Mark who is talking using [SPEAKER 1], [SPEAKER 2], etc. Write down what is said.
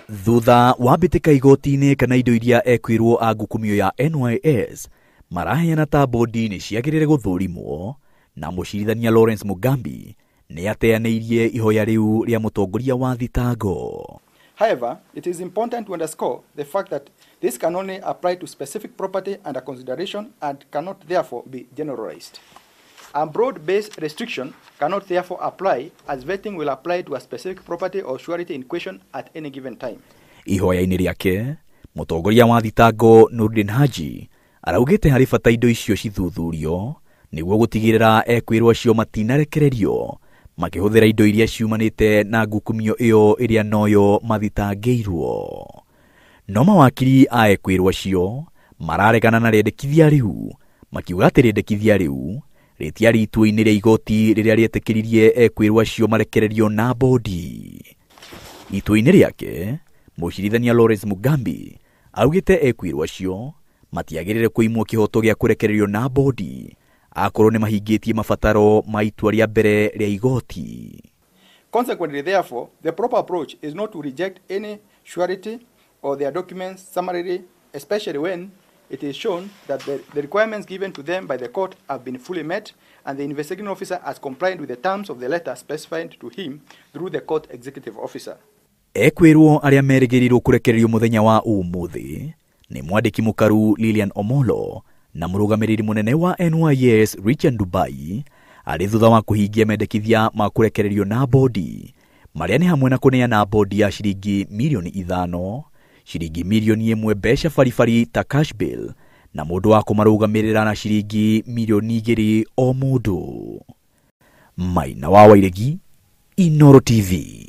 [SPEAKER 1] Thutha wa mbĩtĩka igoti-inĩ kana indo iria Ekuirwo a ngukumio ya NYS maraheana ta mbondi nĩ ciagĩrĩire gũthũrimwo, na mũcirithania Lawrence Mugambi nĩ ateyanirie ihoya rĩu rĩa mutongoria wa thitango.
[SPEAKER 2] However, it is important to underscore the fact that this can only apply to specific property under consideration and cannot therefore be generalized. A broad-based restriction cannot therefore apply, as vetting will apply to a specific property or surety in question at any given time.
[SPEAKER 1] Ihoya-inĩ rĩake, mutongoria wa thitango Nurdin Haji araugĩte harĩ bata indo icio cithuthurio nĩguo gũtigĩrĩra Ekuirwo acio matinarekererio makĩhũthĩra indo iria ciumanĩte na ngukumio ĩyo ĩrĩa noyo mathitangĩirwo. No mawakiri a Ekuirwo acio mararegana na rĩendekithia rĩu, makiuga atĩ rĩendekithia rĩu rĩtiarĩ itua-inĩ rĩa igoti rĩrĩa rĩetĩkĩririe Ekuirwo acio marekererio na mbondi. Itua-inĩ rĩake, mũcirithania Lawrence Mugambi augĩte Ekuirwo acio matiagĩrĩire kũimwo kĩhoto gĩa kũrekererio na mbondi akorwo nĩ mahingĩtie mabataro ma itua rĩa mbere rĩa igoti.
[SPEAKER 2] Consequently, therefore, the proper approach is not to reject any surety or their documents summarily, especially when it is shown that the requirements given to them by the court have been fully met and the investigating officer has complied with the terms of the letter specified to him through the court executive officer.
[SPEAKER 1] Ekuirwo arĩa merĩgĩrĩirwo kũrekererio mũthenya wa ũmũthĩ nĩ mwandĩki mũkaru Lilian Omolo na mũrugamiriri mũnene wa NYS Richard Dubai arĩ thutha wa kuhingia mendekithia ma kũrekererio na mbondi, marĩa nĩ hamwe na kũneana mbondi ya ciringi milioni 5, ciringi milioni 1 mbeca baribari ta cash bill, na mũndũ wa kũmarugamirira na ciringi milioni 2 o mũndũ. Maina wa Wairegi, Inooro TV.